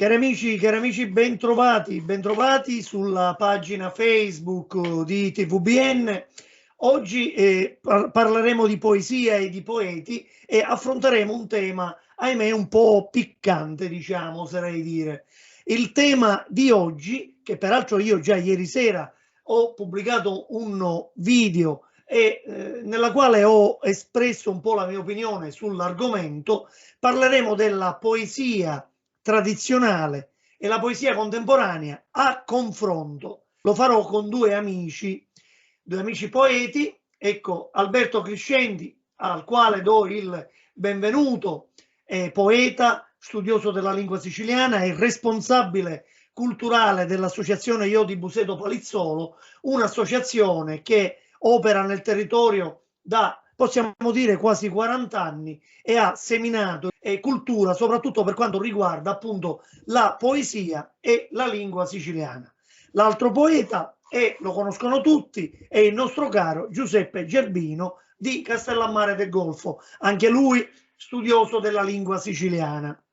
Cari amici, bentrovati sulla pagina Facebook di TVBN. Oggi parleremo di poesia e di poeti e affronteremo un tema, ahimè, un po' piccante, diciamo, oserei dire. Il tema di oggi, che peraltro io già ieri sera ho pubblicato un video nella quale ho espresso un po' la mia opinione sull'argomento, parleremo della poesia tradizionale e la poesia contemporanea a confronto. Lo farò con due amici poeti, ecco Alberto Criscendi, al quale do il benvenuto, poeta, studioso della lingua siciliana e responsabile culturale dell'associazione Io di Buseto Palizzolo, un'associazione che opera nel territorio da, possiamo dire, quasi 40 anni e ha seminato cultura, soprattutto per quanto riguarda appunto la poesia e la lingua siciliana. L'altro poeta, e lo conoscono tutti, è il nostro caro Giuseppe Gerbino di Castellammare del Golfo, anche lui studioso della lingua siciliana.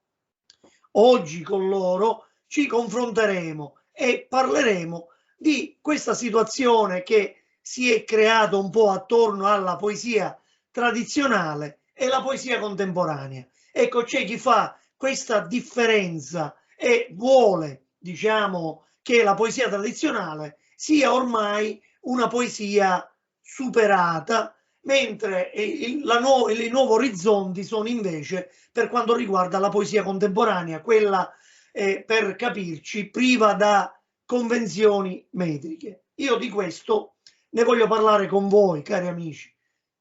Oggi con loro ci confronteremo e parleremo di questa situazione che si è creata un po' attorno alla poesia tradizionale e la poesia contemporanea. Ecco, c'è chi fa questa differenza e vuole, diciamo, che la poesia tradizionale sia ormai una poesia superata, mentre i nuovi orizzonti sono invece per quanto riguarda la poesia contemporanea, quella per capirci priva da convenzioni metriche. Io di questo ne voglio parlare con voi, cari amici,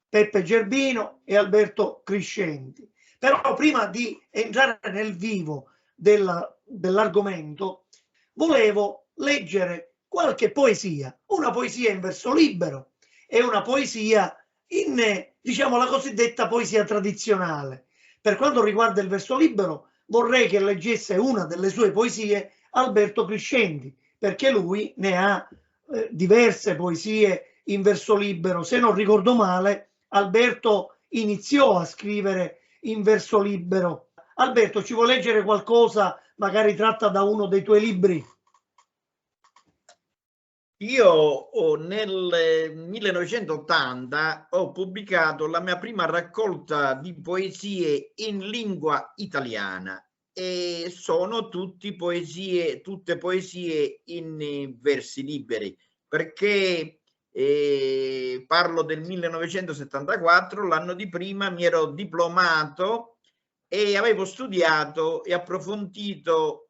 Peppe Gerbino e Alberto Criscenti. Però prima di entrare nel vivo dell'argomento, volevo leggere qualche poesia, una poesia in verso libero e una poesia in, diciamo, la cosiddetta poesia tradizionale. Per quanto riguarda il verso libero, vorrei che leggesse una delle sue poesie Alberto Criscenti, perché lui ne ha diverse poesie in verso libero. Se non ricordo male, Alberto iniziò a scrivere in verso libero. Alberto, ci vuoi leggere qualcosa, magari tratta da uno dei tuoi libri? Io nel 1980 ho pubblicato la mia prima raccolta di poesie in lingua italiana e sono tutte poesie in versi liberi, perché parlo del 1974, l'anno di prima mi ero diplomato e avevo studiato e approfondito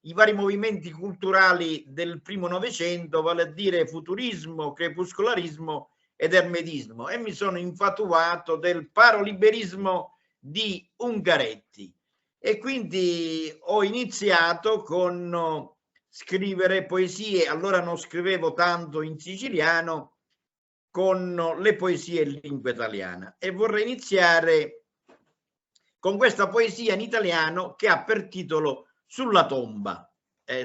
i vari movimenti culturali del primo Novecento, vale a dire futurismo, crepuscolarismo ed ermetismo, e mi sono infatuato del paroliberismo di Ungaretti e quindi ho iniziato con scrivere poesie. Allora non scrivevo tanto in siciliano, con le poesie in lingua italiana, e vorrei iniziare con questa poesia in italiano che ha per titolo Sulla tomba.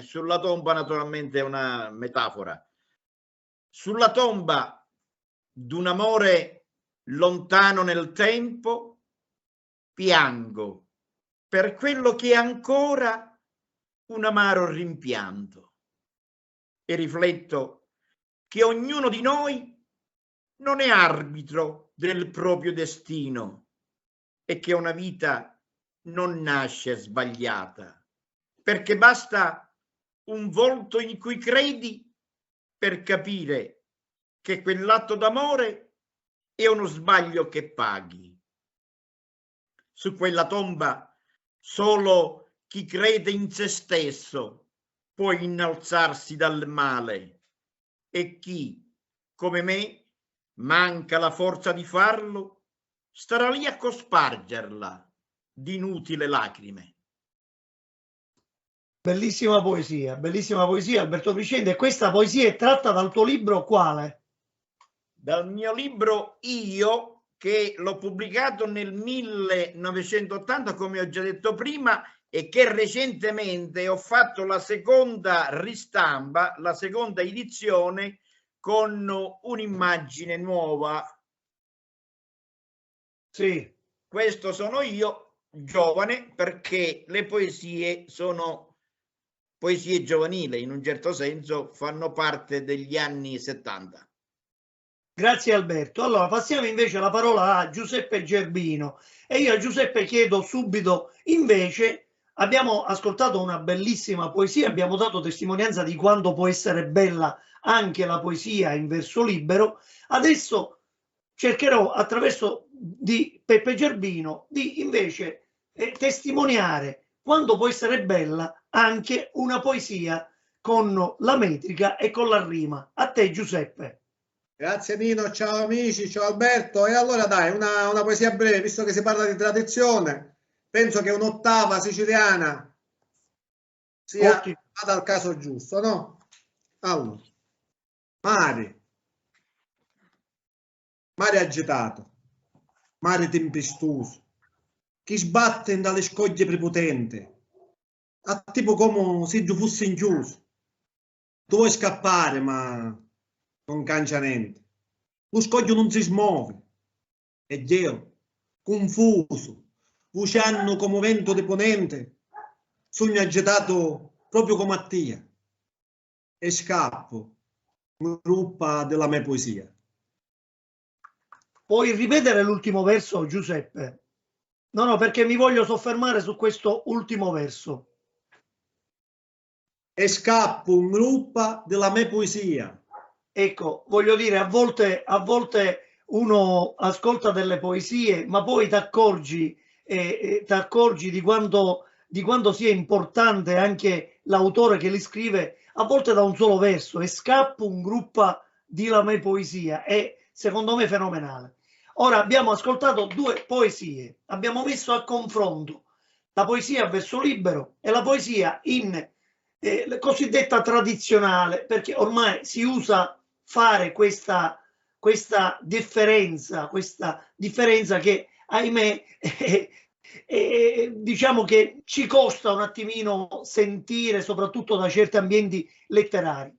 Sulla tomba naturalmente è una metafora. Sulla tomba d'un amore lontano nel tempo piango per quello che è ancora un amaro rimpianto e rifletto che ognuno di noi non è arbitro del proprio destino e che una vita non nasce sbagliata, perché basta un volto in cui credi per capire che quell'atto d'amore è uno sbaglio che paghi. Su quella tomba solo chi crede in se stesso può innalzarsi dal male e chi, come me, manca la forza di farlo, starà lì a cospargerla di inutili lacrime. Bellissima poesia, Alberto Criscenti. E questa poesia è tratta dal tuo libro quale? Dal mio libro Io, che l'ho pubblicato nel 1980, come ho già detto prima, e che recentemente ho fatto la seconda ristampa, la seconda edizione, con un'immagine nuova. Sì. Questo sono io giovane perché le poesie sono poesie giovanili, in un certo senso fanno parte degli anni 70. Grazie Alberto. Allora passiamo invece la parola a Giuseppe Gerbino e io a Giuseppe chiedo subito, invece abbiamo ascoltato una bellissima poesia, abbiamo dato testimonianza di quanto può essere bella anche la poesia in verso libero. Adesso cercherò attraverso di Peppe Gerbino di invece testimoniare quanto può essere bella anche una poesia con la metrica e con la rima. A te Giuseppe. Grazie Nino, ciao amici, ciao Alberto. E allora dai, una poesia breve, visto che si parla di tradizione, penso che un'ottava siciliana sia vada al caso giusto, no? Allora, mare agitato, mare tempestoso, che sbatte dalle scoglie prepotenti, a tipo come se giù fosse inchiuso. Tu vuoi scappare, ma non cancia niente. Lo scoglio non si smuove. E io, confuso, voceando come vento di ponente, sogno agitato proprio come a te. E scappo, gruppa della mia poesia. Puoi ripetere l'ultimo verso, Giuseppe? No, perché mi voglio soffermare su questo ultimo verso. E scappo un gruppo della mia poesia. Ecco, voglio dire, a volte uno ascolta delle poesie, ma poi ti accorgi di quanto sia importante anche l'autore che li scrive, a volte da un solo verso, e scappo un gruppo di la mia poesia, è secondo me fenomenale. Ora abbiamo ascoltato due poesie, abbiamo messo a confronto la poesia a verso libero e la poesia in cosiddetta tradizionale, perché ormai si usa fare questa differenza che ahimè diciamo che ci costa un attimino sentire, soprattutto da certi ambienti letterari.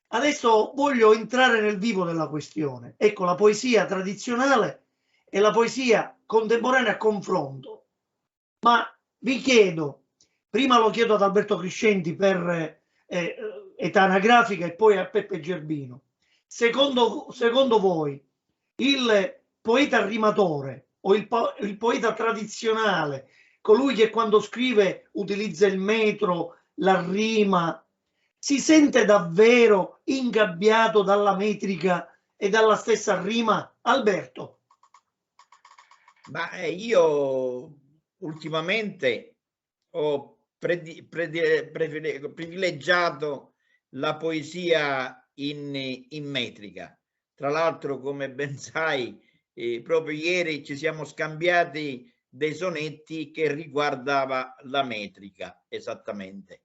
Adesso voglio entrare nel vivo della questione. Ecco, la poesia tradizionale e la poesia contemporanea a confronto. Ma vi chiedo, prima lo chiedo ad Alberto Criscenti per età anagrafica e poi a Peppe Gerbino. Secondo voi il poeta rimatore o il poeta tradizionale, colui che quando scrive utilizza il metro, la rima, si sente davvero ingabbiato dalla metrica e dalla stessa rima? Alberto. Ma io ultimamente ho privilegiato la poesia in metrica. Tra l'altro, come ben sai, proprio ieri ci siamo scambiati dei sonetti che riguardava la metrica, esattamente.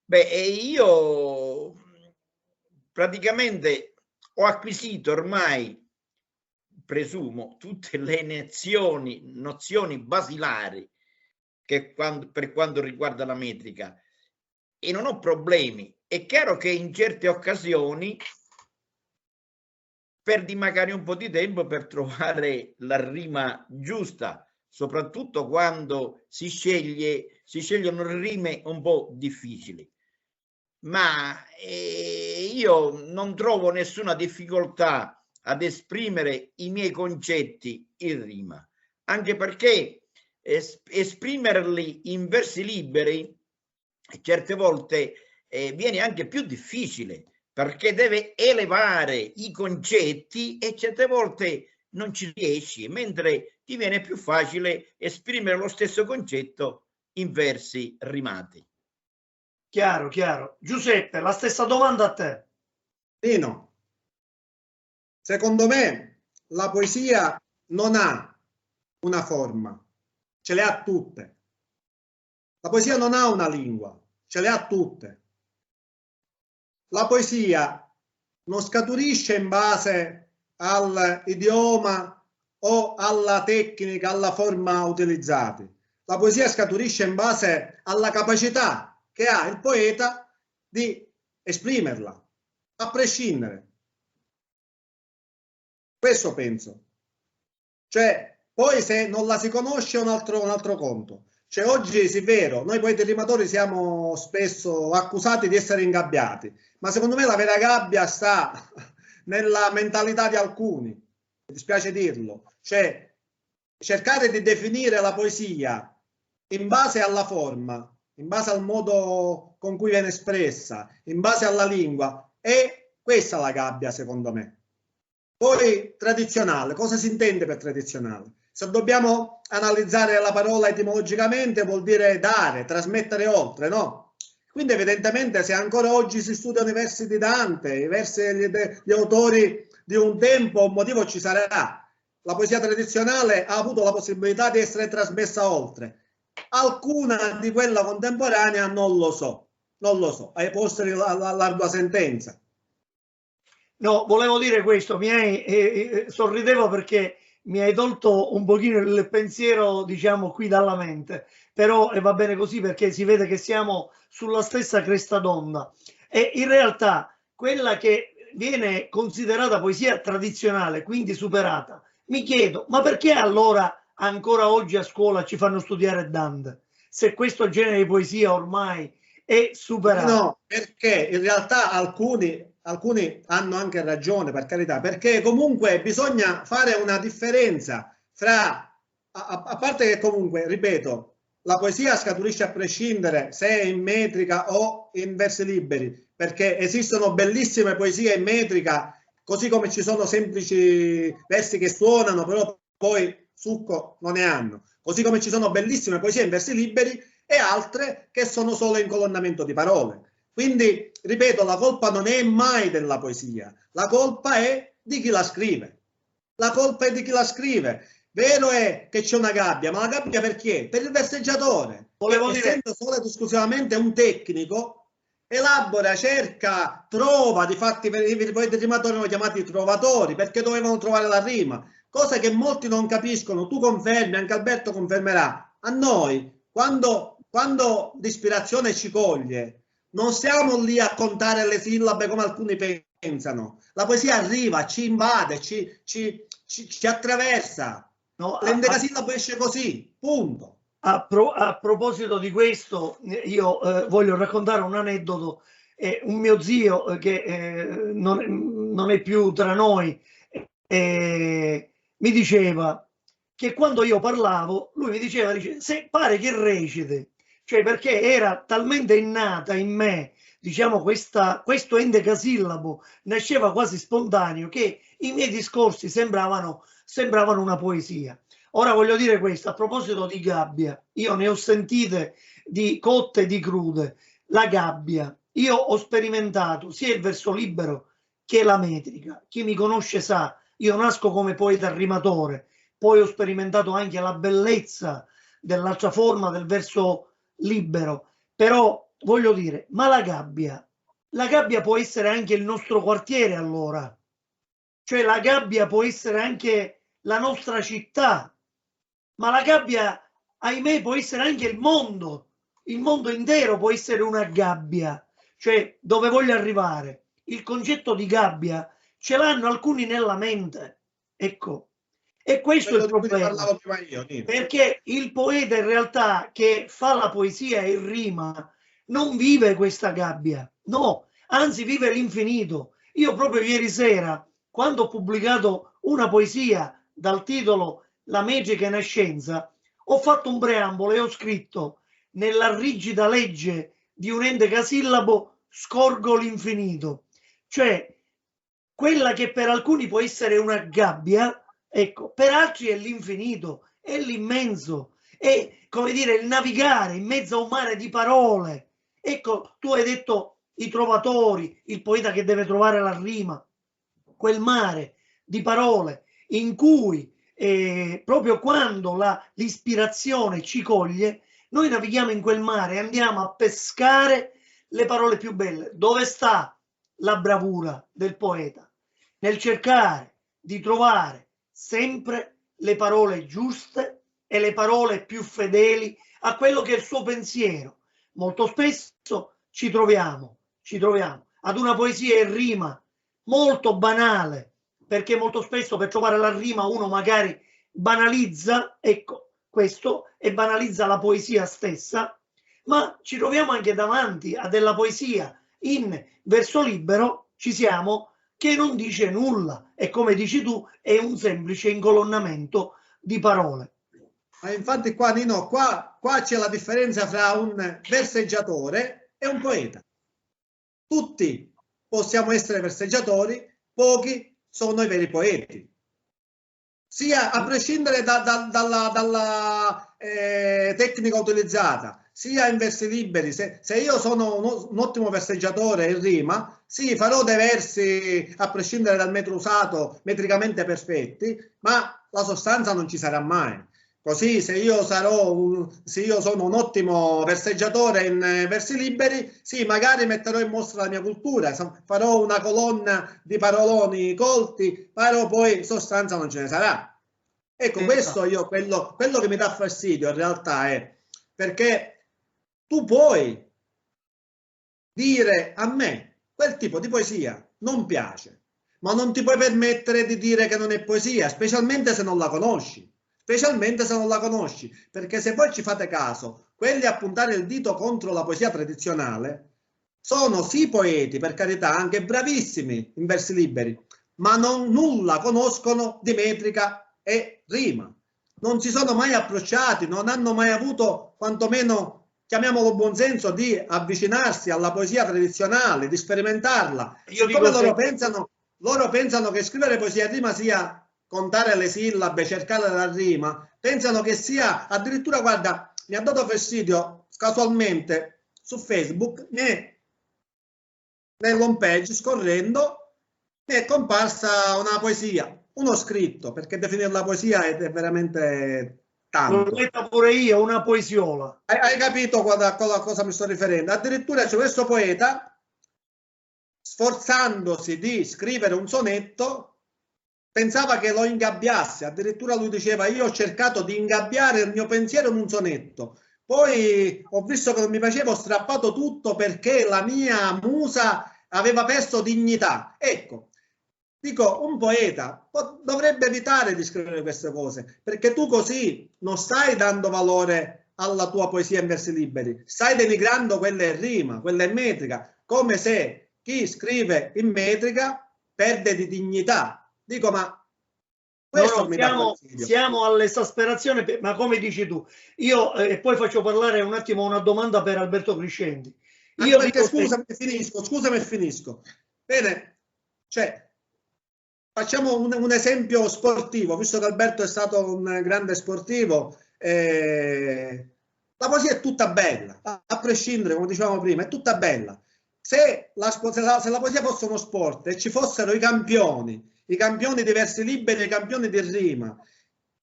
Beh, io praticamente ho acquisito ormai, presumo, tutte le nozioni basilari per quanto riguarda la metrica e non ho problemi. È chiaro che in certe occasioni perdi magari un po' di tempo per trovare la rima giusta, soprattutto quando si scegliono rime un po' difficili. Ma io non trovo nessuna difficoltà ad esprimere i miei concetti in rima, anche perché esprimerli in versi liberi certe volte viene anche più difficile, perché deve elevare i concetti e certe volte non ci riesci, mentre ti viene più facile esprimere lo stesso concetto in versi rimati. Chiaro, chiaro. Giuseppe, la stessa domanda a te. Nino, secondo me la poesia non ha una forma, ce le ha tutte. La poesia non ha una lingua, ce le ha tutte. La poesia non scaturisce in base all'idioma o alla tecnica, alla forma utilizzata. La poesia scaturisce in base alla capacità che ha il poeta di esprimerla, a prescindere. Questo penso. Cioè, Poi se non la si conosce è un altro conto. Cioè oggi sì, è vero, noi poeti rimatori siamo spesso accusati di essere ingabbiati, ma secondo me la vera gabbia sta nella mentalità di alcuni, mi dispiace dirlo, cioè cercare di definire la poesia in base alla forma, in base al modo con cui viene espressa, in base alla lingua, è questa la gabbia secondo me. Poi tradizionale, cosa si intende per tradizionale? Se dobbiamo analizzare la parola etimologicamente vuol dire dare, trasmettere oltre, no? Quindi evidentemente se ancora oggi si studiano i versi di Dante, i versi degli autori di un tempo, un motivo ci sarà. La poesia tradizionale ha avuto la possibilità di essere trasmessa oltre. Alcuna di quella contemporanea non lo so, può essere l'ardua sentenza. No, volevo dire questo, sorridevo perché mi hai tolto un pochino il pensiero, diciamo, qui dalla mente, però va bene così perché si vede che siamo sulla stessa cresta d'onda. E in realtà quella che viene considerata poesia tradizionale, quindi superata, mi chiedo, ma perché allora ancora oggi a scuola ci fanno studiare Dante? Se questo genere di poesia ormai è superato. No, perché in realtà alcuni hanno anche ragione, per carità, perché comunque bisogna fare una differenza fra, a parte che comunque, ripeto, la poesia scaturisce a prescindere se è in metrica o in versi liberi, perché esistono bellissime poesie in metrica, così come ci sono semplici versi che suonano, però poi succo non ne hanno, così come ci sono bellissime poesie in versi liberi e altre che sono solo incolonnamento di parole. Quindi, ripeto, la colpa non è mai della poesia, la colpa è di chi la scrive. La colpa è di chi la scrive. Vero è che c'è una gabbia, ma la gabbia per chi è? Per il verseggiatore. Essendo solo ed esclusivamente un tecnico, elabora, cerca, trova, difatti i poeti rimatori erano chiamati trovatori, perché dovevano trovare la rima, cosa che molti non capiscono. Tu confermi, anche Alberto confermerà. A noi, quando l'ispirazione ci coglie, non stiamo lì a contare le sillabe come alcuni pensano. La poesia arriva, ci invade, ci attraversa. No, L'endecasillabo esce così, punto. A proposito di questo, io voglio raccontare un aneddoto. Un mio zio che non è più tra noi mi diceva che quando io parlavo, lui mi diceva, se pare che recite, cioè perché era talmente innata in me, diciamo, questo endecasillabo nasceva quasi spontaneo che i miei discorsi sembravano una poesia. Ora voglio dire questo, a proposito di gabbia, io ne ho sentite di cotte e di crude. La gabbia, io ho sperimentato sia il verso libero che la metrica. Chi mi conosce sa, io nasco come poeta rimatore, poi ho sperimentato anche la bellezza dell'altra forma del verso libero. Però voglio dire, ma la gabbia può essere anche il nostro quartiere allora. Cioè la gabbia può essere anche la nostra città. Ma la gabbia, ahimè, può essere anche il mondo intero può essere una gabbia. Cioè, dove voglio arrivare? Il concetto di gabbia ce l'hanno alcuni nella mente, ecco, e questo è il problema, perché il poeta in realtà che fa la poesia e il rima non vive questa gabbia, no, anzi vive l'infinito. Io proprio ieri sera, quando ho pubblicato una poesia dal titolo La magica in scienza, ho fatto un preambolo e ho scritto: nella rigida legge di un endecasillabo scorgo l'infinito. Cioè, quella che per alcuni può essere una gabbia, ecco, per altri è l'infinito, è l'immenso, è, come dire, il navigare in mezzo a un mare di parole. Ecco, tu hai detto i trovatori, il poeta che deve trovare la rima, quel mare di parole in cui proprio quando l'ispirazione ci coglie, noi navighiamo in quel mare e andiamo a pescare le parole più belle. Dove sta la bravura del poeta? Nel cercare di trovare sempre le parole giuste e le parole più fedeli a quello che è il suo pensiero. Molto spesso ci troviamo ad una poesia in rima molto banale, perché molto spesso per trovare la rima uno magari banalizza, ecco, questo, e banalizza la poesia stessa, ma ci troviamo anche davanti a della poesia in verso libero, ci siamo, che non dice nulla, e come dici tu è un semplice incolonnamento di parole. Ma infatti qua, Nino, qua c'è la differenza fra un verseggiatore e un poeta. Tutti possiamo essere verseggiatori, pochi sono i veri poeti. Sia a prescindere dalla tecnica utilizzata, sia in versi liberi. Se io sono un ottimo verseggiatore in rima, sì, farò dei versi a prescindere dal metro usato, metricamente perfetti, ma la sostanza non ci sarà mai. Così se io sono un ottimo verseggiatore in versi liberi, sì, magari metterò in mostra la mia cultura, farò una colonna di paroloni colti, però poi sostanza non ce ne sarà. Ecco, questo io, quello che mi dà fastidio in realtà è perché tu puoi dire a me quel tipo di poesia non piace, ma non ti puoi permettere di dire che non è poesia, specialmente se non la conosci. Specialmente se non la conosci, perché se voi ci fate caso, quelli a puntare il dito contro la poesia tradizionale sono sì poeti, per carità, anche bravissimi in versi liberi, ma nulla conoscono di metrica e rima. Non si sono mai approcciati, non hanno mai avuto, quantomeno, chiamiamolo buonsenso, di avvicinarsi alla poesia tradizionale, di sperimentarla. Siccome loro pensano che scrivere poesia e rima sia contare le sillabe, cercare la rima, pensano che sia addirittura, guarda, mi ha dato fastidio casualmente su Facebook, nell'home page scorrendo mi è comparsa una poesia, uno scritto, perché definirla poesia è veramente tanto. L'ho letta pure io, una poesiola. Hai capito a cosa mi sto riferendo? Addirittura c'è questo poeta, sforzandosi di scrivere un sonetto, pensava che lo ingabbiasse, addirittura lui diceva io ho cercato di ingabbiare il mio pensiero in un sonetto, poi ho visto che non mi piaceva, ho strappato tutto perché la mia musa aveva perso dignità. Ecco, dico, un poeta dovrebbe evitare di scrivere queste cose, perché tu così non stai dando valore alla tua poesia in versi liberi, stai denigrando quella in rima, quella in metrica, come se chi scrive in metrica perde di dignità. Dico, ma questo siamo all'esasperazione, ma come dici tu, io e poi faccio parlare un attimo una domanda per Alberto Criscendi. Io perché scusami, finisco. Bene, cioè, facciamo un esempio sportivo, visto che Alberto è stato un grande sportivo. La poesia è tutta bella, a prescindere, come dicevamo prima, è tutta bella. Se la poesia fosse uno sport e ci fossero i campioni di versi liberi e i campioni di rima,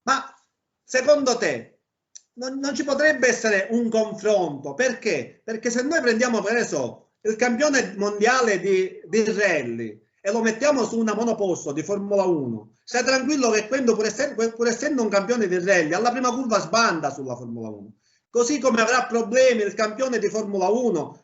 ma secondo te non ci potrebbe essere un confronto? Perché? Perché se noi prendiamo per esempio il campione mondiale di rally e lo mettiamo su una monoposto di Formula 1, stai tranquillo che quello, pur essendo un campione di rally, alla prima curva sbanda sulla Formula 1. Così come avrà problemi il campione di Formula 1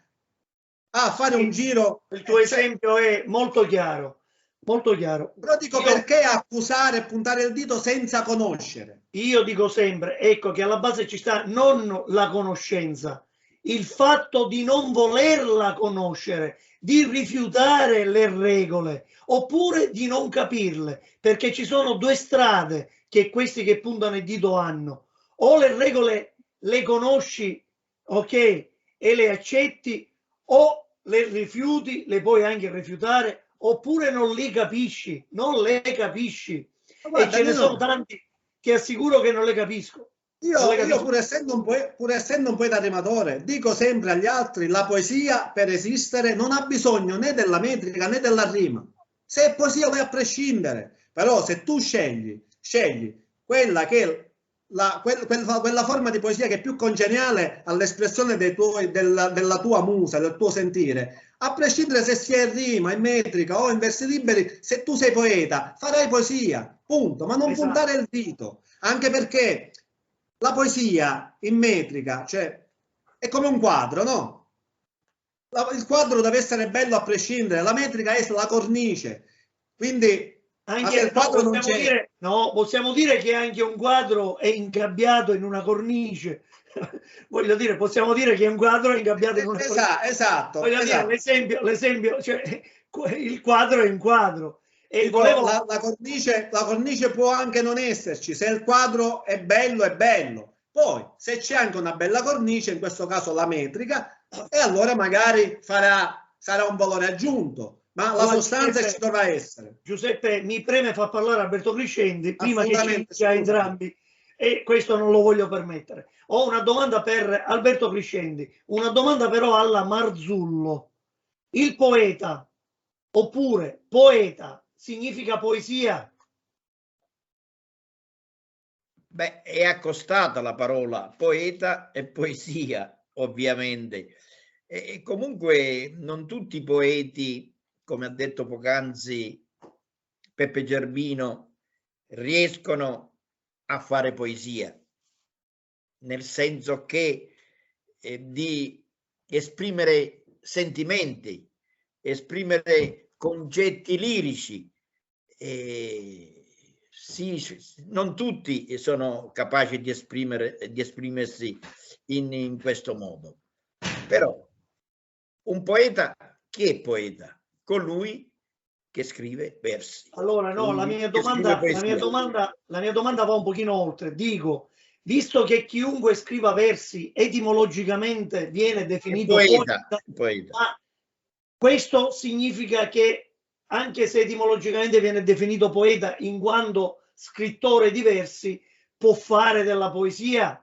a fare un giro. Il tuo esempio è molto chiaro. Molto chiaro. Però dico, perché accusare e puntare il dito senza conoscere? Io dico sempre, ecco, che alla base ci sta non la conoscenza, il fatto di non volerla conoscere, di rifiutare le regole, oppure di non capirle, perché ci sono due strade che questi che puntano il dito hanno. O le regole le conosci, ok, e le accetti, o le rifiuti, le puoi anche rifiutare, oppure non li capisci, non le capisci. Guarda, e ce ne sono tanti che assicuro che non le capisco. Io pur essendo un poeta rimatore, dico sempre agli altri, la poesia per esistere non ha bisogno né della metrica né della rima. Se è poesia vai a prescindere, però se tu scegli quella che quella forma di poesia che è più congeniale all'espressione della tua musa, del tuo sentire, a prescindere se sia in rima, in metrica o in versi liberi, se tu sei poeta farai poesia, punto, ma non puntare il dito, anche perché la poesia in metrica, cioè, è come un quadro, no? Il quadro deve essere bello a prescindere, la metrica è la cornice, quindi Anche, il quadro non possiamo c'è. dire, no, possiamo dire che anche un quadro è ingabbiato in una cornice. Voglio dire, possiamo dire che un quadro è ingabbiato in una cornice. Esatto, Voglio dire, l'esempio, cioè, il quadro è un quadro. E dico, volevo... la cornice può anche non esserci, se il quadro è bello è bello. Poi, se c'è anche una bella cornice, in questo caso la metrica, e allora magari sarà un valore aggiunto, ma la sostanza ci dovrà essere. Giuseppe, mi preme far parlare Alberto Crescendi prima che ci inizi entrambi, e questo non lo voglio permettere. Ho una domanda per Alberto Crescendi, una domanda però alla Marzullo. Il poeta oppure poeta significa poesia? Beh, è accostata la parola poeta e poesia, ovviamente. E comunque non tutti i poeti, come ha detto poc'anzi Peppe Gerbino, riescono a fare poesia, nel senso che di esprimere sentimenti, esprimere concetti lirici. Sì, non tutti sono capaci di esprimersi in questo modo. Però un poeta, chi è poeta? Colui che scrive versi. Allora, no, la mia domanda va un pochino oltre. Dico, visto che chiunque scriva versi etimologicamente viene definito poeta, ma questo significa che anche se etimologicamente viene definito poeta in quanto scrittore di versi, può fare della poesia?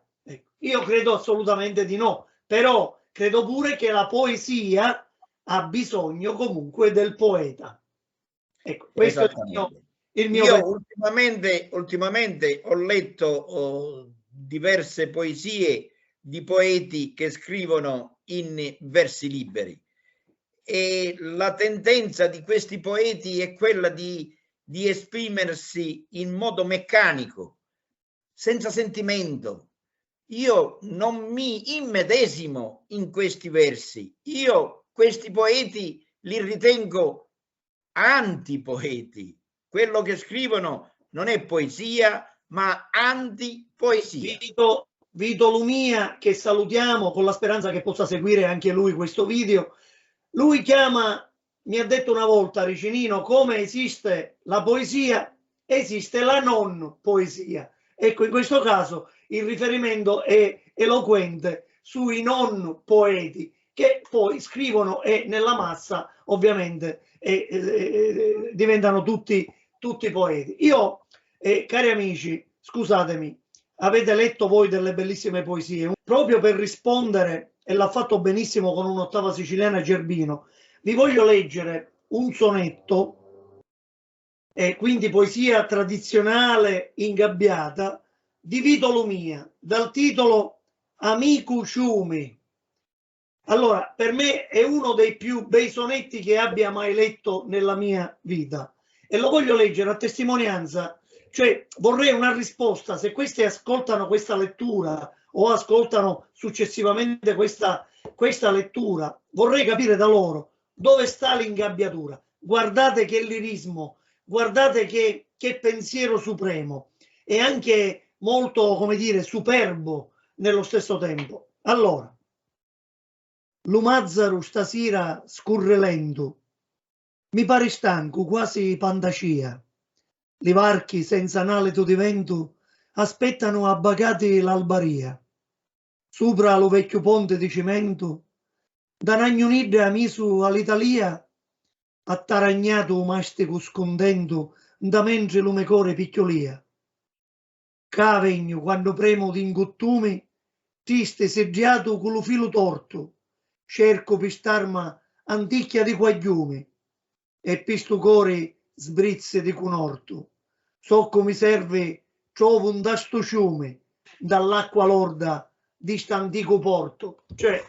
Io credo assolutamente di no, però credo pure che la poesia ha bisogno comunque del poeta. Ecco, questo è il mio Io ultimamente ho letto diverse poesie di poeti che scrivono in versi liberi, e la tendenza di questi poeti è quella di esprimersi in modo meccanico, senza sentimento. Io non mi immedesimo in questi versi. Io questi poeti li ritengo antipoeti. Quello che scrivono non è poesia, ma antipoesia. Vito Lumia, che salutiamo con la speranza che possa seguire anche lui questo video, lui mi ha detto una volta, Ricinino, come esiste la poesia, esiste la non poesia. Ecco, in questo caso il riferimento è eloquente sui non poeti, che poi scrivono e nella massa ovviamente diventano tutti poeti. Io, cari amici, scusatemi, avete letto voi delle bellissime poesie, proprio per rispondere, e l'ha fatto benissimo con un'ottava siciliana Gerbino, vi voglio leggere un sonetto, quindi poesia tradizionale ingabbiata, di Vito Lumia, dal titolo Amico Ciumi. Allora, per me è uno dei più bei sonetti che abbia mai letto nella mia vita, e lo voglio leggere a testimonianza, cioè vorrei una risposta. Se questi ascoltano questa lettura o ascoltano successivamente questa lettura, vorrei capire da loro dove sta l'ingabbiatura. Guardate che lirismo, guardate che pensiero supremo, e anche molto, come dire, superbo nello stesso tempo. Allora, Lumazzaru stasera scorre lento, mi pare stanco, quasi pantacia. Li varchi senza analeto di vento aspettano abbagati l'albaria. Sopra lo vecchio ponte di cemento, da Nagnunidde a misu all'Italia, attaragnato mastico scontento, da mentre lumecore piccolia. Cavegno quando premo d'ingottumi, tiste seggiato con lo filo torto, cerco pistarma anticchia di quagliumi, e pistucori sbrizze di cunorto. So come serve, trovo un tasto ciume dall'acqua lorda di st'antico porto. Cioè,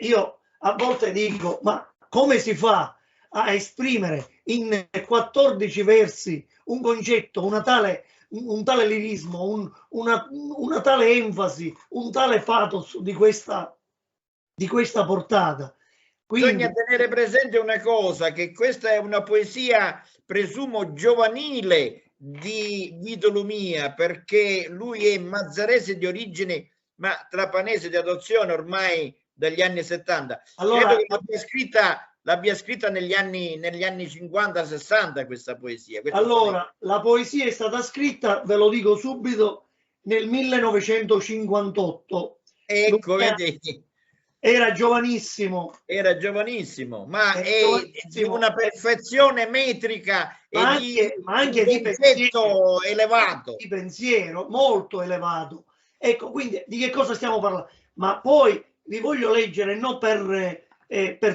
io a volte dico, ma come si fa a esprimere in 14 versi un concetto, un tale lirismo, una tale enfasi, un tale pathos di questa portata? Bisogna tenere presente una cosa, che questa è una poesia, presumo, giovanile di Vito Lumia, perché lui è mazzarese di origine, ma trapanese di adozione ormai dagli anni 70. Allora, credo che l'abbia scritta negli anni 50-60 questa poesia. Allora, la poesia è stata scritta, ve lo dico subito, nel 1958. Ecco, vedi. Era giovanissimo. Era giovanissimo, ma è giovanissimo. di una perfezione metrica ma e anche di pensiero elevato. Di pensiero molto elevato. Ecco, quindi di che cosa stiamo parlando? Ma poi vi voglio leggere, non per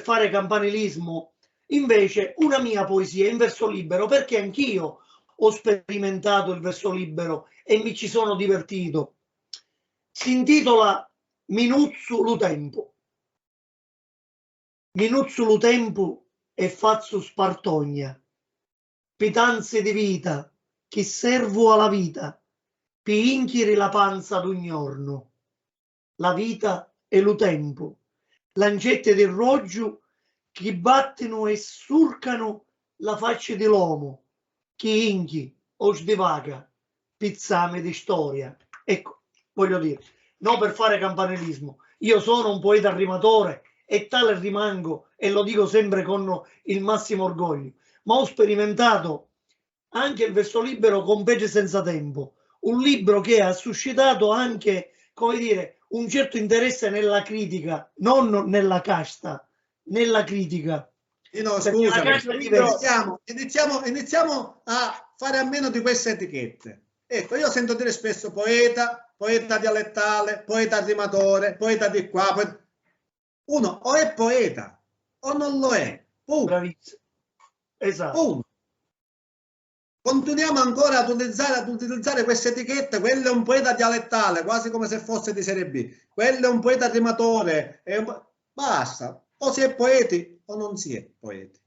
fare campanilismo, invece una mia poesia in verso libero, perché anch'io ho sperimentato il verso libero e mi ci sono divertito. Si intitola Minuzzu lu tempo. Minuzzu lu tempo e fazzu spartogna. Pitanze di vita, chi servo alla vita, pi inchiri la panza d'un giorno. La vita e lo tempo, lancette di roggio che battono e surcano la faccia dell'uomo, chi inchi o sdivaga, pizzame di storia. Ecco, voglio dire, non per fare campanilismo, io sono un poeta rimatore e tale rimango e lo dico sempre con il massimo orgoglio, ma ho sperimentato anche il verso libero con Pece senza tempo, un libro che ha suscitato anche, come dire, un certo interesse nella critica, non nella casta, nella critica. No, scusami, iniziamo a fare a meno di queste etichette. Ecco, io sento dire spesso poeta, poeta dialettale, poeta rimatore, poeta di qua. Uno o è poeta o non lo è. Bravissimo. Esatto. Continuiamo ancora ad utilizzare queste etichette. Quello è un poeta dialettale, quasi come se fosse di serie B. Quello è un poeta rimatore. Basta. O si è poeti o non si è poeti.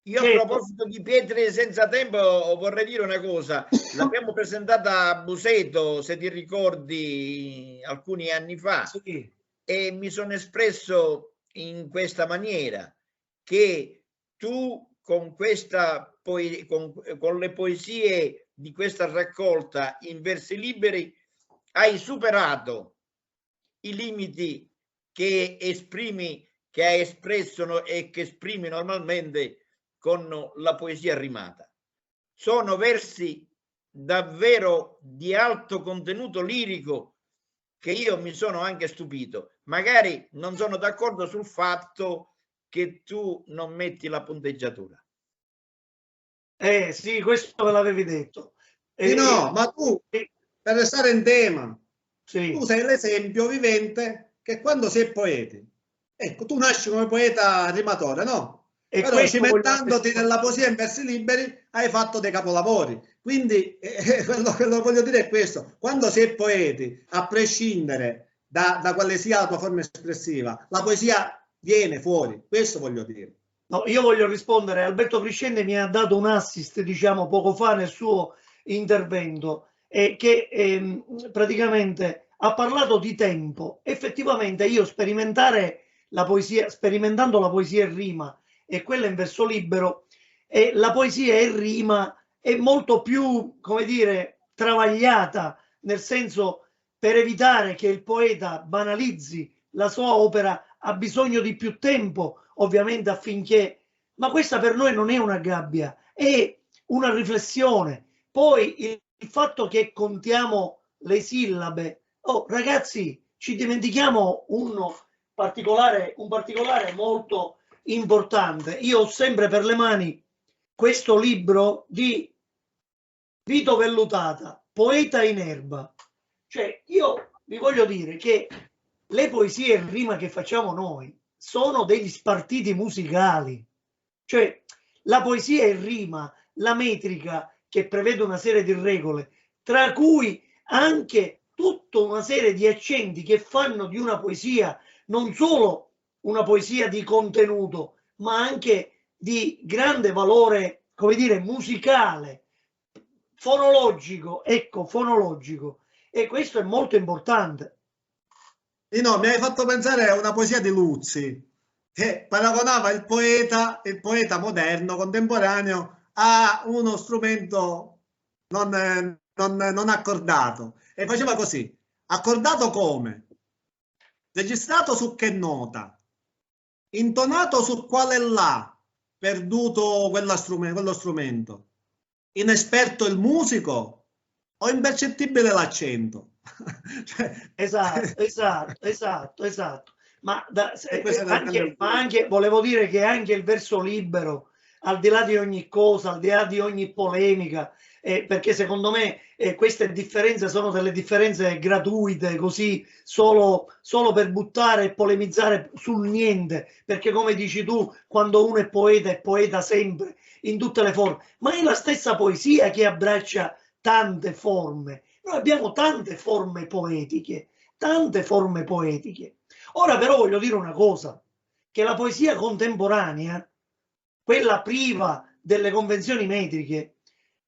Io a proposito di pietre senza tempo vorrei dire una cosa. L'abbiamo presentata a Buseto, se ti ricordi, alcuni anni fa. Sì. E mi sono espresso in questa maniera, che tu con le poesie di questa raccolta in versi liberi hai superato i limiti che hai espresso e che esprimi normalmente con la poesia rimata. Sono versi davvero di alto contenuto lirico che io mi sono anche stupito. Magari non sono d'accordo sul fatto che tu non metti la punteggiatura. Sì, questo me l'avevi detto. No, ma tu, per restare in tema, sì, tu sei l'esempio vivente che quando si è poeti, ecco, tu nasci come poeta rimatore, no? E però cimentandoti nella poesia in versi liberi hai fatto dei capolavori. Quindi quello che voglio dire è questo: quando si è poeti, a prescindere da quale sia la tua forma espressiva, la poesia viene fuori. Questo voglio dire. No, io voglio rispondere. Alberto Criscende mi ha dato un assist, diciamo, poco fa nel suo intervento, che praticamente ha parlato di tempo. Effettivamente io sperimentando la poesia in rima e quella in verso libero, la poesia in rima è molto più, come dire, travagliata, nel senso, per evitare che il poeta banalizzi la sua opera ha bisogno di più tempo, ovviamente, affinché... Ma questa per noi non è una gabbia, è una riflessione. Poi il fatto che contiamo le sillabe, oh ragazzi, ci dimentichiamo un particolare molto importante. Io ho sempre per le mani questo libro di Vito Vellutata, Poeta in erba. Cioè, io vi voglio dire che le poesie in rima che facciamo noi sono degli spartiti musicali. Cioè, la poesia in rima, la metrica che prevede una serie di regole, tra cui anche tutta una serie di accenti che fanno di una poesia non solo una poesia di contenuto, ma anche di grande valore, come dire, musicale, fonologico, ecco, fonologico. E questo è molto importante. No, mi hai fatto pensare a una poesia di Luzzi, che paragonava il poeta moderno, contemporaneo, a uno strumento non accordato. E faceva così: accordato come? Registrato su che nota? Intonato su quale la? Perduto quello strumento? Inesperto il musico? O impercettibile l'accento? Cioè, esatto. Ma, anche volevo dire che anche il verso libero, al di là di ogni cosa, al di là di ogni polemica, perché secondo me queste differenze sono delle differenze gratuite, così solo per buttare e polemizzare sul niente, perché come dici tu, quando uno è poeta sempre, in tutte le forme, ma è la stessa poesia che abbraccia tante forme. Noi abbiamo tante forme poetiche. Ora però voglio dire una cosa, che la poesia contemporanea, quella priva delle convenzioni metriche,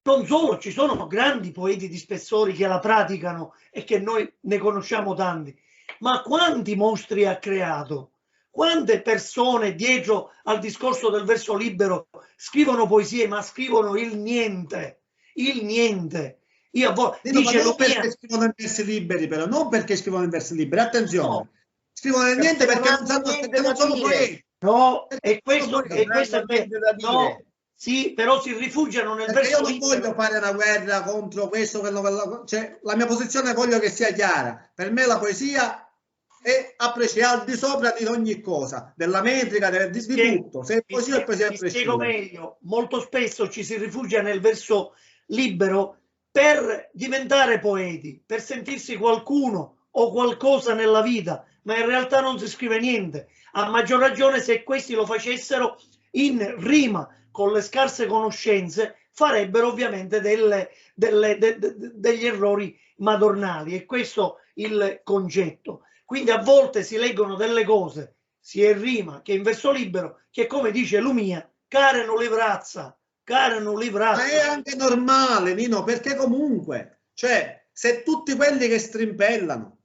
non solo ci sono grandi poeti di spessori che la praticano e che noi ne conosciamo tanti, ma quanti mostri ha creato? Quante persone dietro al discorso del verso libero scrivono poesie, ma scrivono il niente, il niente. Dice non perché scrivono in versi liberi, però non perché scrivono in versi liberi, attenzione, no. Scrivono nel niente perché non sono poeti. No, e questo è no, sì, però si rifugiano nel verso libero. Io non voglio fare una guerra contro questo, quello, cioè, la mia posizione voglio che sia chiara. Per me la poesia è al di sopra di ogni cosa, della metrica, di tutto. Se è poesia è poesia, mi spiego meglio. Molto spesso ci si rifugia nel verso libero per diventare poeti, per sentirsi qualcuno o qualcosa nella vita, ma in realtà non si scrive niente. A maggior ragione se questi lo facessero in rima con le scarse conoscenze, farebbero ovviamente degli errori madornali, e questo il concetto. Quindi a volte si leggono delle cose sia in rima che in verso libero che, come dice Lumia, carano livrazza. Ma è anche normale, Nino, perché comunque, cioè, se tutti quelli che strimpellano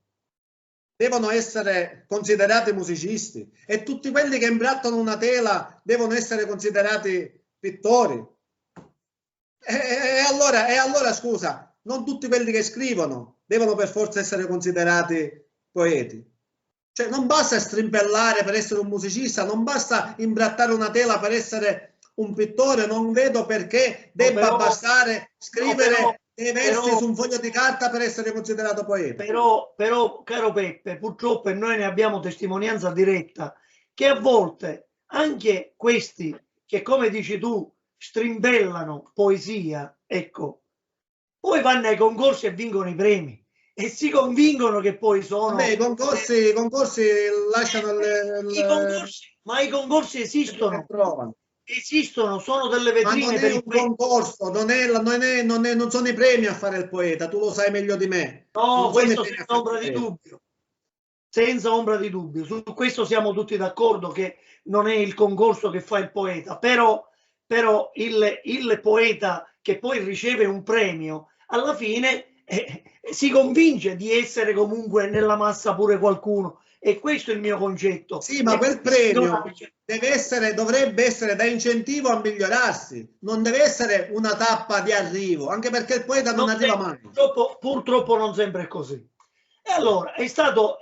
devono essere considerati musicisti e tutti quelli che imbrattano una tela devono essere considerati pittori, e allora scusa, non tutti quelli che scrivono devono per forza essere considerati poeti. Cioè non basta strimpellare per essere un musicista, non basta imbrattare una tela per essere un pittore, non vedo perché debba bastare scrivere dei versi su un foglio di carta per essere considerato poeta. Però, caro Peppe, purtroppo, e noi ne abbiamo testimonianza diretta, che a volte anche questi che, come dici tu, strimpellano poesia, ecco, poi vanno ai concorsi e vincono i premi e si convincono che poi sono... Vabbè, i concorsi lasciano ma i concorsi esistono. Esistono, sono delle vetrine. Ma non è un concorso, non sono i premi a fare il poeta, tu lo sai meglio di me. No, questo senza ombra di dubbio. Senza ombra di dubbio. Su questo siamo tutti d'accordo che non è il concorso che fa il poeta, però il poeta che poi riceve un premio, alla fine si convince di essere comunque nella massa pure qualcuno. E questo è il mio concetto. Sì, ma quel premio dovrebbe essere da incentivo a migliorarsi, non deve essere una tappa di arrivo, anche perché il poeta non arriva mai. Purtroppo non sempre è così. E allora è stato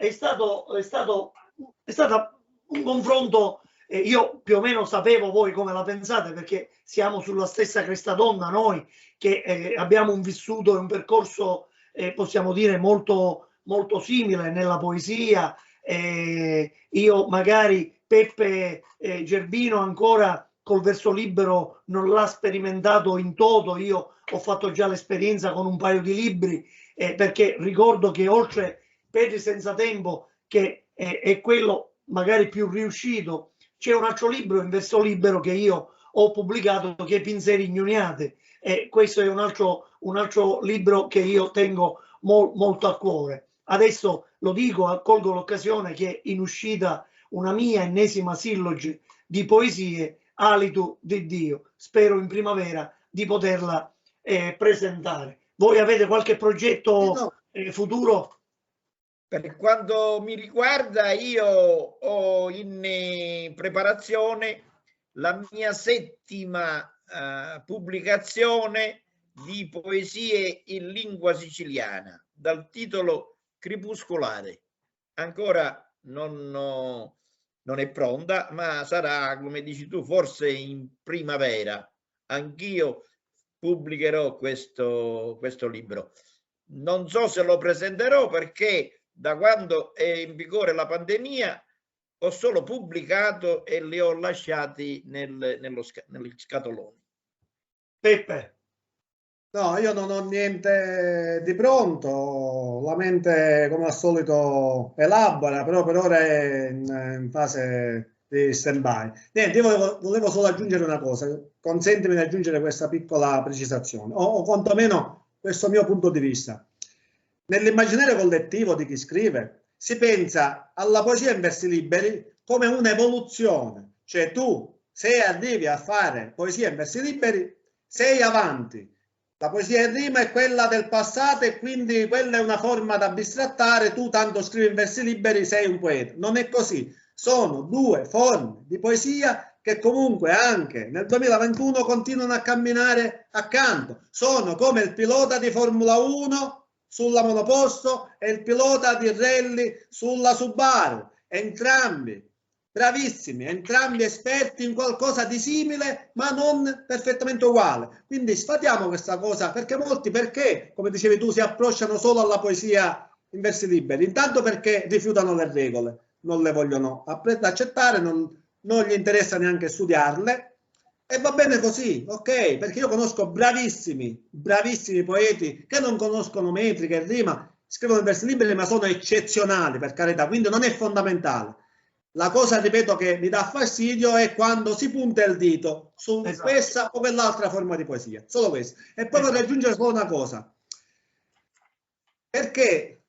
un confronto, io più o meno sapevo voi come la pensate, perché siamo sulla stessa cresta d'onda noi che abbiamo un vissuto e un percorso, possiamo dire, molto, molto simile nella poesia. Io magari Peppe Gerbino ancora col verso libero non l'ha sperimentato in toto, io ho fatto già l'esperienza con un paio di libri, perché ricordo che oltre Petri senza tempo, che è quello magari più riuscito, c'è un altro libro in verso libero che io ho pubblicato, che è Pinzeri Ignuniate, e questo è un altro libro che io tengo molto a cuore. Adesso lo dico, colgo l'occasione che in uscita una mia ennesima silloge di poesie, Alitu di Dio, spero in primavera di poterla presentare. Voi avete qualche progetto futuro? Per quanto mi riguarda, io ho in preparazione la mia settima pubblicazione di poesie in lingua siciliana dal titolo Crepuscolare. Ancora non è pronta, ma sarà, come dici tu, forse in primavera. Anch'io pubblicherò questo libro. Non so se lo presenterò perché da quando è in vigore la pandemia ho solo pubblicato e li ho lasciati negli scatoloni. Peppe. No, io non ho niente di pronto, la mente come al solito elabora, però per ora è in fase di stand-by. Niente, io volevo solo aggiungere una cosa, consentimi di aggiungere questa piccola precisazione, o quantomeno questo mio punto di vista. Nell'immaginario collettivo di chi scrive si pensa alla poesia in versi liberi come un'evoluzione, cioè tu se arrivi a fare poesia in versi liberi sei avanti. La poesia in rima è quella del passato e quindi quella è una forma da bistrattare, tu tanto scrivi in versi liberi sei un poeta. Non è così, sono due forme di poesia che comunque anche nel 2021 continuano a camminare accanto. Sono come il pilota di Formula 1 sulla monoposto e il pilota di rally sulla Subaru, entrambi bravissimi, entrambi esperti in qualcosa di simile ma non perfettamente uguale. Quindi sfatiamo questa cosa, perché molti, come dicevi tu, si approcciano solo alla poesia in versi liberi? Intanto perché rifiutano le regole, non le vogliono accettare, non gli interessa neanche studiarle, e va bene così, ok? Perché io conosco bravissimi poeti che non conoscono metrica e rima, scrivono in versi liberi ma sono eccezionali, per carità, quindi non è fondamentale. La cosa, ripeto, che mi dà fastidio è quando si punta il dito su questa o quell'altra forma di poesia, solo questo. E poi vorrei aggiungere solo una cosa, perché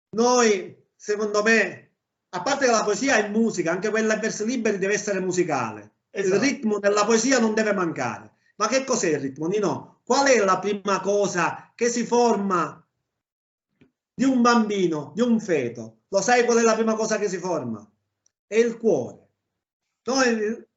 noi, secondo me, a parte che la poesia è musica, anche quella in versi liberi deve essere musicale. Il ritmo della poesia non deve mancare. Ma che cos'è il ritmo, Nino? Qual è la prima cosa che si forma di un bambino, di un feto? Lo sai qual è la prima cosa che si forma? È il cuore.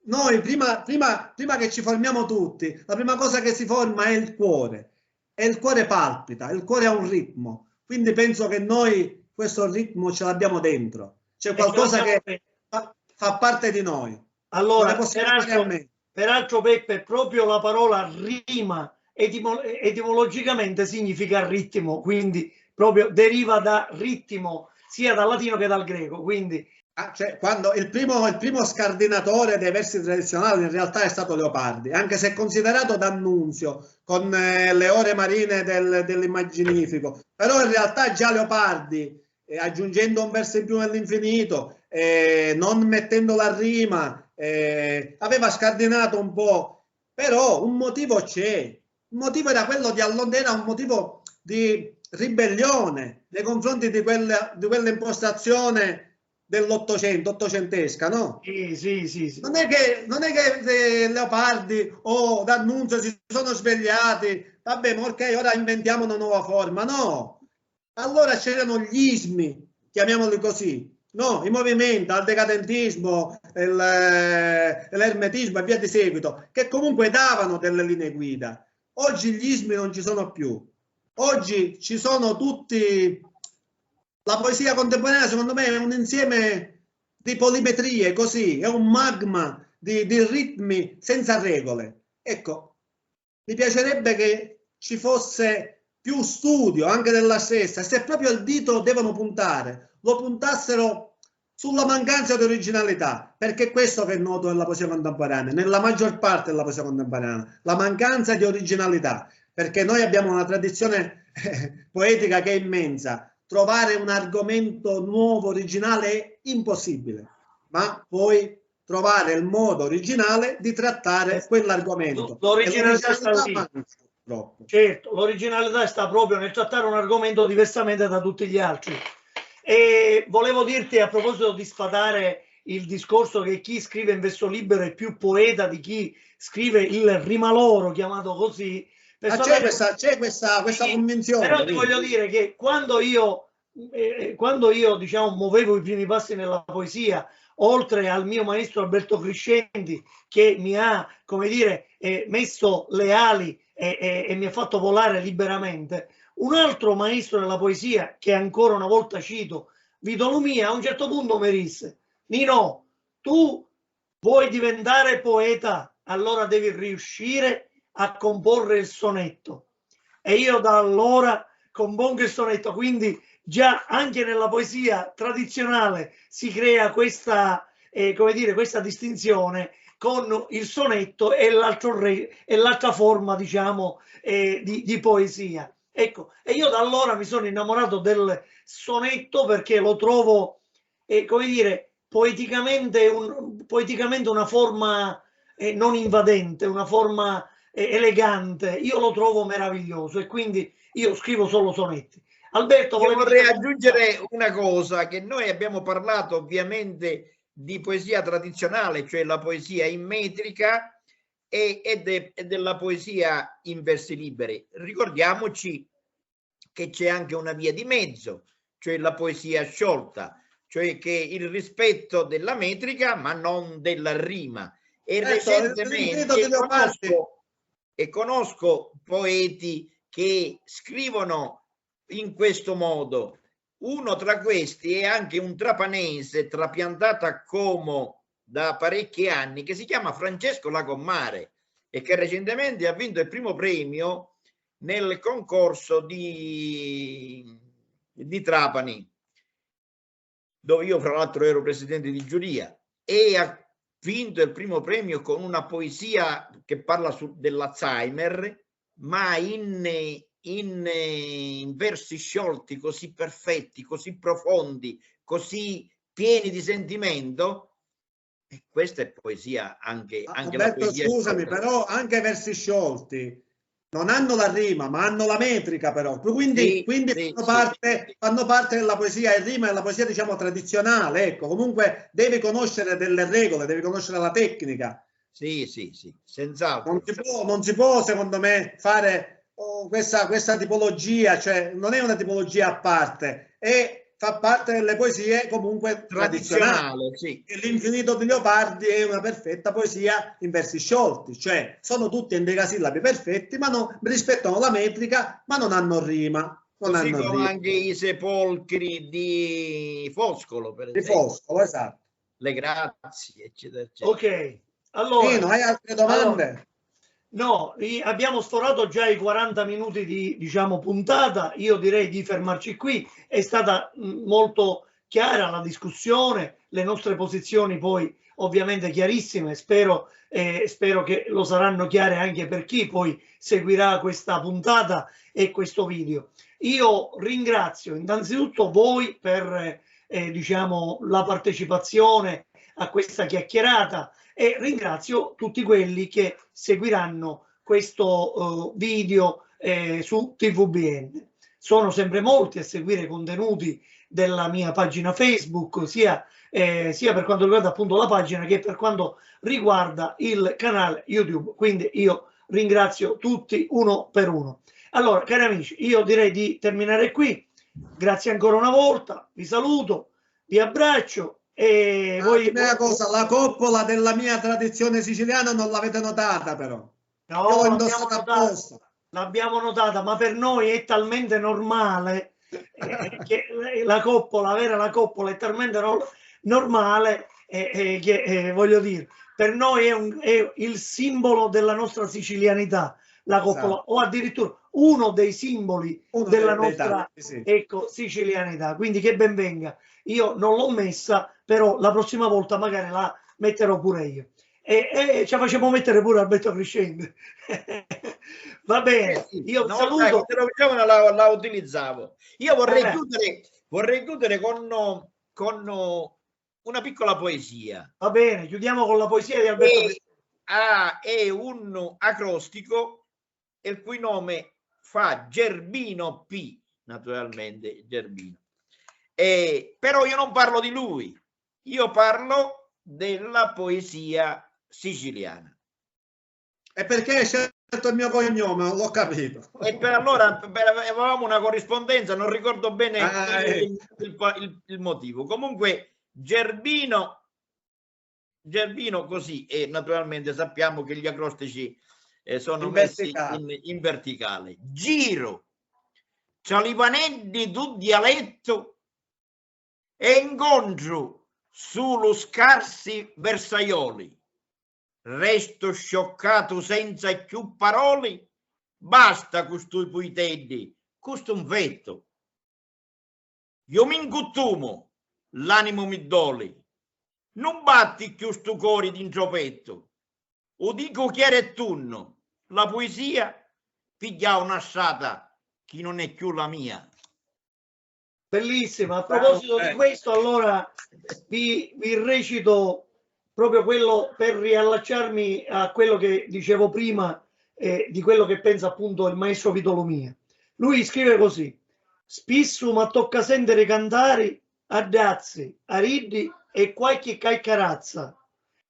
Noi prima che ci formiamo tutti, la prima cosa che si forma è il cuore. E il cuore palpita, il cuore ha un ritmo. Quindi penso che noi questo ritmo ce l'abbiamo dentro. C'è qualcosa che fa parte di noi. Allora, peraltro Peppe, proprio la parola rima etimologicamente significa ritmo, quindi proprio deriva da ritmo sia dal latino che dal greco, quindi cioè, quando il primo scardinatore dei versi tradizionali in realtà è stato Leopardi, anche se considerato D'Annunzio con le ore marine dell'Immaginifico, però in realtà già Leopardi, aggiungendo un verso in più nell'infinito, non mettendo la rima, aveva scardinato un po', però un motivo c'è, il motivo era quello di allontanare, un motivo di ribellione nei confronti di quella impostazione dell'Ottocento, ottocentesca, no? Sì. Non è che Leopardi o D'Annunzio si sono svegliati, vabbè, ma ok, ora inventiamo una nuova forma, no. Allora c'erano gli ismi, chiamiamoli così, no? I movimenti, il decadentismo, l'ermetismo e via di seguito, che comunque davano delle linee guida. Oggi gli ismi non ci sono più. Oggi ci sono tutti. La poesia contemporanea, secondo me, è un insieme di polimetrie, così, è un magma di ritmi senza regole. Ecco, mi piacerebbe che ci fosse più studio anche della stessa. Se proprio il dito devono puntare, lo puntassero sulla mancanza di originalità, perché è questo che è noto nella poesia contemporanea, nella maggior parte della poesia contemporanea, la mancanza di originalità, perché noi abbiamo una tradizione poetica che è immensa. Trovare un argomento nuovo, originale è impossibile, ma poi trovare il modo originale di trattare quell'argomento. L'originalità sta lì. Certo, l'originalità sta proprio nel trattare un argomento diversamente da tutti gli altri. E volevo dirti, a proposito di sfatare il discorso che chi scrive in verso libero è più poeta di chi scrive il rimaloro, chiamato così. C'è questa convinzione. Però ti voglio dire che quando io quando io, diciamo, muovevo i primi passi nella poesia, oltre al mio maestro Alberto Criscendi, che mi ha, come dire, messo le ali e mi ha fatto volare liberamente, un altro maestro della poesia, che ancora una volta cito, Vito Lumia, a un certo punto mi disse: Nino, tu vuoi diventare poeta, allora devi riuscire a comporre il sonetto. E io da allora compongo il sonetto, quindi già anche nella poesia tradizionale si crea questa, come dire, questa distinzione con il sonetto e l'altra forma, diciamo, di poesia. Ecco, e io da allora mi sono innamorato del sonetto perché lo trovo, come dire, poeticamente una forma non invadente, una forma elegante. Io lo trovo meraviglioso e quindi io scrivo solo sonetti. Alberto, io vorrei aggiungere una cosa, che noi abbiamo parlato ovviamente di poesia tradizionale, cioè la poesia in metrica e della poesia in versi liberi. Ricordiamoci che c'è anche una via di mezzo, cioè la poesia sciolta, cioè che il rispetto della metrica ma non della rima. E recentemente conosco poeti che scrivono in questo modo. Uno tra questi è anche un trapanese trapiantato a Como da parecchi anni, che si chiama Francesco Lagommare e che recentemente ha vinto il primo premio nel concorso di Trapani, dove io fra l'altro ero presidente di giuria, e ha vinto il primo premio con una poesia che parla dell'Alzheimer, ma in versi sciolti, così perfetti, così profondi, così pieni di sentimento. E questa è poesia, anche Alberto, la poesia scusami, sciolta. però anche i versi sciolti non hanno la rima, ma hanno la metrica, però. Quindi fanno parte della poesia in rima, e la poesia, diciamo, tradizionale. Ecco, comunque devi conoscere delle regole, devi conoscere la tecnica. Sì, senz'altro. Non si può, secondo me, fare questa tipologia, cioè non è una tipologia a parte, fa parte delle poesie comunque tradizionali. Sì. L'Infinito di Leopardi è una perfetta poesia in versi sciolti, cioè sono tutti endecasillabi perfetti, ma rispettano la metrica, ma non hanno rima. Così come anche i sepolcri di Foscolo, per esempio. Di Foscolo, esatto. Le grazie, eccetera, eccetera. Ok, allora. Nino, hai altre domande? Allora, no, abbiamo sforato già i 40 minuti di, diciamo, puntata. Io direi di fermarci qui. È stata molto chiara la discussione, le nostre posizioni poi ovviamente chiarissime. Spero che lo saranno chiare anche per chi poi seguirà questa puntata e questo video. Io ringrazio innanzitutto voi per diciamo, la partecipazione a questa chiacchierata e ringrazio tutti quelli che seguiranno questo video su TVBN. Sono sempre molti a seguire i contenuti della mia pagina Facebook, sia per quanto riguarda appunto la pagina che per quanto riguarda il canale YouTube. Quindi io ringrazio tutti uno per uno. Allora, cari amici, io direi di terminare qui. Grazie ancora una volta, vi saluto, vi abbraccio. E voi, una cosa, la coppola della mia tradizione siciliana non l'avete notata, però. No, l'ho indossata apposta. L'abbiamo notata, ma per noi è talmente normale che la coppola, avere la coppola è talmente normale che voglio dire, per noi è il simbolo della nostra sicilianità, la coppola, esatto. O addirittura uno dei simboli della nostra ecco, sicilianità. Quindi che ben venga. Io non l'ho messa, però la prossima volta magari la metterò pure io. E ci facciamo mettere pure Alberto Criscendi. Va bene, io saluto. La utilizzavo. Io vorrei chiudere con una piccola poesia. Va bene, chiudiamo con la poesia di Alberto Criscendi. È un acrostico il cui nome fa Gerbino P, naturalmente Gerbino. Però io non parlo di lui, io parlo della poesia siciliana. E perché hai scelto detto il mio cognome, non l'ho capito. E per allora avevamo una corrispondenza, non ricordo bene il motivo. Comunque Gerbino così, e naturalmente sappiamo che gli acrostici sono messi in verticale. Giro, Cialipanelli tu dialetto e incontro sullo scarsi versaioli. Resto scioccato senza più parole, basta costui puitelli, questo un vetto. Io mi incuttumo, l'animo mi doli, non batti più stu cori d'intropetto, o dico chiaro e tunno, la poesia piglia un'assata chi non è più la mia. Bellissima. A proposito di questo, allora vi recito proprio quello per riallacciarmi a quello che dicevo prima, di quello che pensa appunto il maestro Vito Lumia. Lui scrive così: spesso mi tocca sentire cantare a dazzi, a riddi e qualche caccarazza,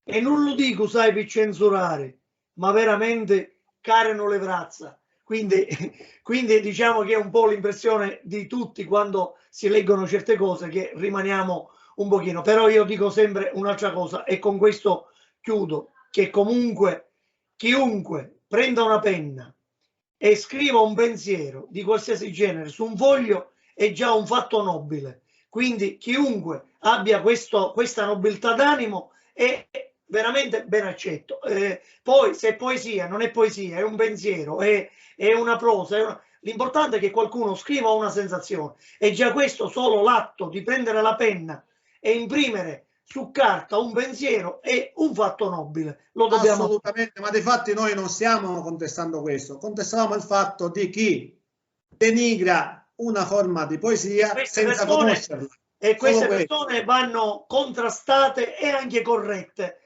e non lo dico sai per censurare, ma veramente carano le brazza. Quindi diciamo che è un po' l'impressione di tutti quando si leggono certe cose, che rimaniamo un pochino. Però io dico sempre un'altra cosa, e con questo chiudo, che comunque chiunque prenda una penna e scriva un pensiero di qualsiasi genere su un foglio è già un fatto nobile. Quindi chiunque abbia questa nobiltà d'animo è veramente ben accetto. Poi se è poesia, non è poesia, è un pensiero, è una prosa, l'importante è che qualcuno scriva una sensazione, e già questo, solo l'atto di prendere la penna e imprimere su carta un pensiero è un fatto nobile. Lo dobbiamo... Assolutamente, ma di fatti noi non stiamo contestando questo, contestiamo il fatto di chi denigra una forma di poesia senza conoscerla. E queste persone vanno contrastate e anche corrette.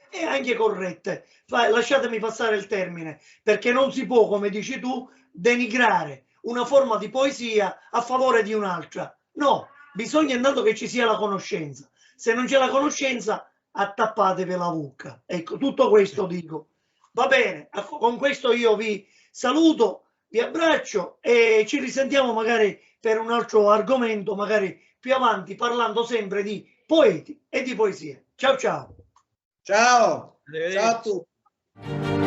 Lasciatemi passare il termine, perché non si può, come dici tu, denigrare una forma di poesia a favore di un'altra. No, bisogna intanto che ci sia la conoscenza. Se non c'è la conoscenza, attappatevi la bocca. Ecco, tutto questo dico. Va bene, con questo io vi saluto, vi abbraccio e ci risentiamo magari per un altro argomento, magari più avanti, parlando sempre di poeti e di poesie. Ciao ciao. Ciao, ciao a tutti.